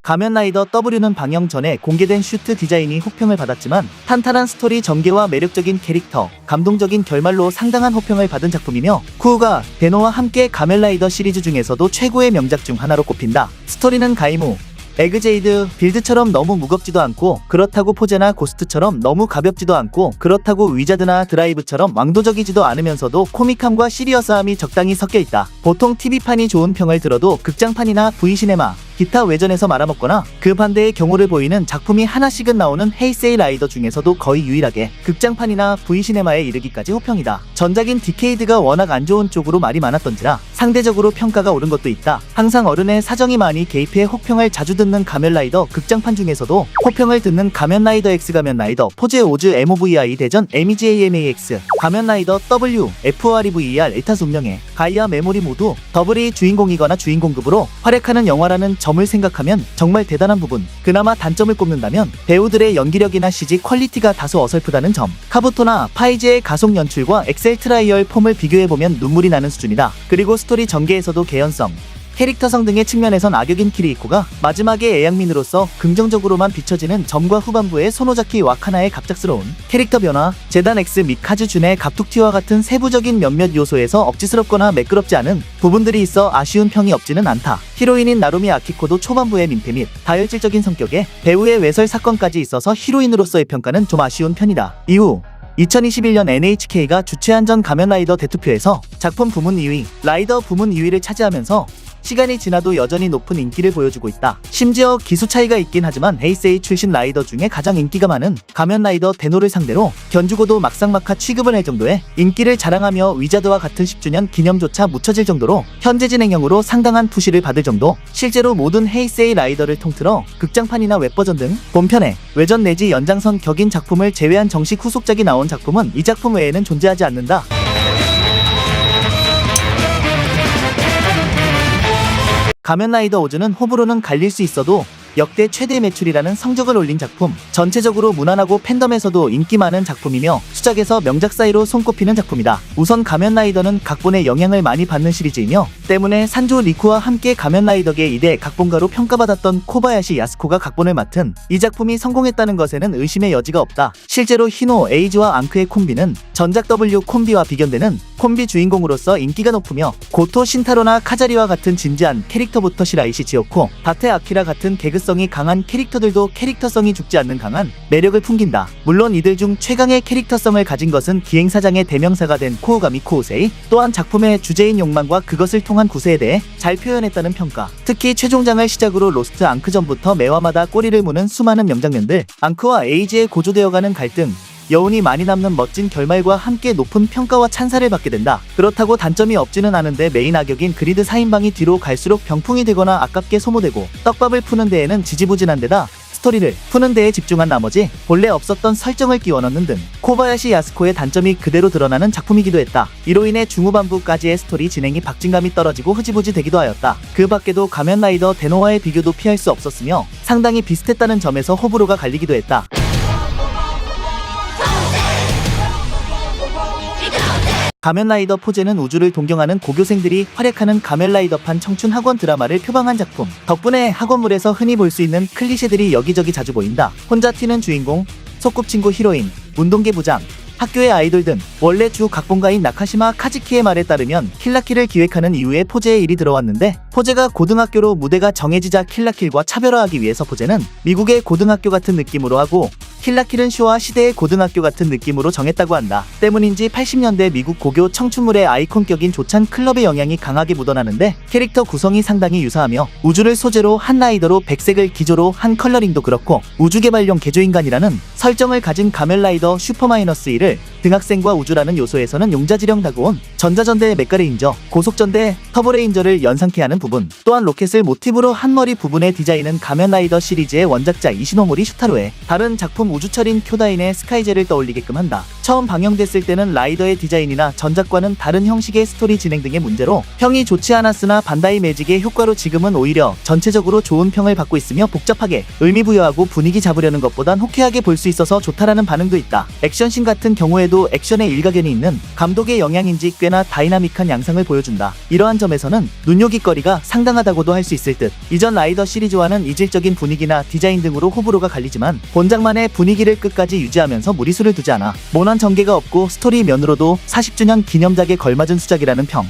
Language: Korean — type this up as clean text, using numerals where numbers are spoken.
가면라이더 W는 방영 전에 공개된 슈트 디자인이 호평을 받았지만 탄탄한 스토리 전개와 매력적인 캐릭터, 감동적인 결말로 상당한 호평을 받은 작품이며 쿠우가 데노와 함께 가면라이더 시리즈 중에서도 최고의 명작 중 하나로 꼽힌다. 스토리는 가이무, 에그제이드, 빌드처럼 너무 무겁지도 않고 그렇다고 포제나 고스트처럼 너무 가볍지도 않고 그렇다고 위자드나 드라이브처럼 왕도적이지도 않으면서도 코믹함과 시리어스함이 적당히 섞여있다. 보통 TV판이 좋은 평을 들어도 극장판이나 V시네마, 기타 외전에서 말아먹거나 그 반대의 경우를 보이는 작품이 하나씩은 나오는 헤이세이 라이더 중에서도 거의 유일하게 극장판이나 V시네마에 이르기까지 호평이다. 전작인 디케이드가 워낙 안 좋은 쪽으로 말이 많았던지라 상대적으로 평가가 오른 것도 있다. 항상 어른의 사정이 많이 개입해 호평을 자주 듣는 가면라이더 극장판 중에서도 호평을 듣는 가면라이더 X, 가면라이더 포제 오즈 MOVI 대전 MEGAMAX, 가면라이더 W, FOREVER 에타스 운명회, 가이아 메모리 모두 더블이 주인공이거나 주인공급으로 활약하는 영화라는 점을 생각하면 정말 대단한 부분. 그나마 단점을 꼽는다면 배우들의 연기력이나 CG 퀄리티가 다소 어설프다는 점. 카부토나 파이즈의 가속 연출과 엑셀 트라이얼 폼을 비교해보면 눈물이 나는 수준이다. 그리고 스토리 전개에서도 개연성, 캐릭터성 등의 측면에선 악역인 키리히코가 마지막에 애양민으로서 긍정적으로만 비춰지는 점과 후반부의 소노자키 와카나의 갑작스러운 캐릭터 변화, 재단 X 및 카즈준의 갑툭튀와 같은 세부적인 몇몇 요소에서 억지스럽거나 매끄럽지 않은 부분들이 있어 아쉬운 평이 없지는 않다. 히로인인 나루미 아키코도 초반부의 민폐 및 다혈질적인 성격에 배우의 외설 사건까지 있어서 히로인으로서의 평가는 좀 아쉬운 편이다. 이후 2021년 NHK가 주최한 전 가면라이더 대투표에서 작품 부문 2위, 라이더 부문 2위를 차지하면서 시간이 지나도 여전히 높은 인기를 보여주고 있다. 심지어 기수 차이가 있긴 하지만 헤이세이 출신 라이더 중에 가장 인기가 많은 가면라이더 데노를 상대로 견주고도 막상막하 취급을 할 정도의 인기를 자랑하며 위자드와 같은 10주년 기념조차 묻혀질 정도로 현재 진행형으로 상당한 푸시를 받을 정도. 실제로 모든 헤이세이 라이더를 통틀어 극장판이나 웹버전 등 본편에 외전 내지 연장선 격인 작품을 제외한 정식 후속작이 나온 작품은 이 작품 외에는 존재하지 않는다. 가면라이더 오즈는 호불호는 갈릴 수 있어도 역대 최대 매출이라는 성적을 올린 작품, 전체적으로 무난하고 팬덤에서도 인기 많은 작품이며 수작에서 명작 사이로 손꼽히는 작품이다. 우선 가면라이더는 각본의 영향을 많이 받는 시리즈이며 때문에 산조 리쿠와 함께 가면라이더계 2대 각본가로 평가받았던 코바야시 야스코가 각본을 맡은 이 작품이 성공했다는 것에는 의심의 여지가 없다. 실제로 히노, 에이지와 앙크의 콤비는 전작 W 콤비와 비견되는 콤비 주인공으로서 인기가 높으며 고토 신타로나 카자리와 같은 진지한 캐릭터부터 시라이시 지오코, 다테 아키라 같은 개그성이 강한 캐릭터들도 캐릭터성이 죽지 않는 강한 매력을 풍긴다. 물론 이들 중 최강의 캐릭터성을 가진 것은 기행사장의 대명사가 된 코우가미 코우세이, 또한 작품의 주제인 욕망과 그것을 통한 구세에 대해 잘 표현했다는 평가. 특히 최종장을 시작으로 로스트 앙크전부터 매화마다 꼬리를 무는 수많은 명장면들, 앙크와 에이지의 고조되어가는 갈등, 여운이 많이 남는 멋진 결말과 함께 높은 평가와 찬사를 받게 된다. 그렇다고 단점이 없지는 않은데 메인 악역인 그리드 4인방이 뒤로 갈수록 병풍이 되거나 아깝게 소모되고 떡밥을 푸는 데에는 지지부진한 데다 스토리를 푸는 데에 집중한 나머지 본래 없었던 설정을 끼워 넣는 등 코바야시 야스코의 단점이 그대로 드러나는 작품이기도 했다. 이로 인해 중후반부까지의 스토리 진행이 박진감이 떨어지고 흐지부지 되기도 하였다. 그 밖에도 가면라이더 데노와의 비교도 피할 수 없었으며 상당히 비슷했다는 점에서 호불호가 갈리기도 했다. 가면라이더 포제는 우주를 동경하는 고교생들이 활약하는 가면라이더판 청춘 학원 드라마를 표방한 작품. 덕분에 학원물에서 흔히 볼 수 있는 클리셰들이 여기저기 자주 보인다. 혼자 튀는 주인공, 소꿉친구 히로인, 운동계 부장, 학교의 아이돌 등. 원래 주 각본가인 나카시마 카즈키의 말에 따르면 킬라킬을 기획하는 이후에 포제에 일이 들어왔는데 포제가 고등학교로 무대가 정해지자 킬라킬과 차별화하기 위해서 포제는 미국의 고등학교 같은 느낌으로 하고 킬라킬은 쇼와 시대의 고등학교 같은 느낌으로 정했다고 한다. 때문인지 80년대 미국 고교 청춘물의 아이콘격인 조찬 클럽의 영향이 강하게 묻어나는데 캐릭터 구성이 상당히 유사하며 우주를 소재로 한 라이더로 백색을 기조로 한 컬러링도 그렇고 우주개발용 개조인간이라는 설정을 가진 가면라이더 슈퍼마이너스 1을 등학생과 우주라는 요소에서는 용자지령 다가온 전자전대 맥가레인저, 고속전대 터보레인저를 연상케 하는 부분, 또한 로켓을 모티브로 한 머리 부분의 디자인은 가면라이더 시리즈의 원작자 이시노모리 슈타로의 다른 작품 우주철인 쿄다인의 스카이제를 떠올리게끔 한다. 처음 방영됐을 때는 라이더의 디자인이나 전작과는 다른 형식의 스토리 진행 등의 문제로 평이 좋지 않았으나 반다이 매직의 효과로 지금은 오히려 전체적으로 좋은 평을 받고 있으며 복잡하게 의미부여하고 분위기 잡으려는 것보단 호쾌하게 볼 수 있어서 좋다라는 반응도 있다. 액션씬 같은 경우에도 액션에 일가견이 있는 감독의 영향인지 꽤나 다이나믹한 양상을 보여준다. 이러한 점에서는 눈요깃거리가 기대가 상당하다고도 할 수 있을 듯. 이전 라이더 시리즈와는 이질적인 분위기나 디자인 등으로 호불호가 갈리지만 본작만의 분위기를 끝까지 유지하면서 무리수를 두지 않아 모난 전개가 없고 스토리 면으로도 40주년 기념작에 걸맞은 수작이라는 평.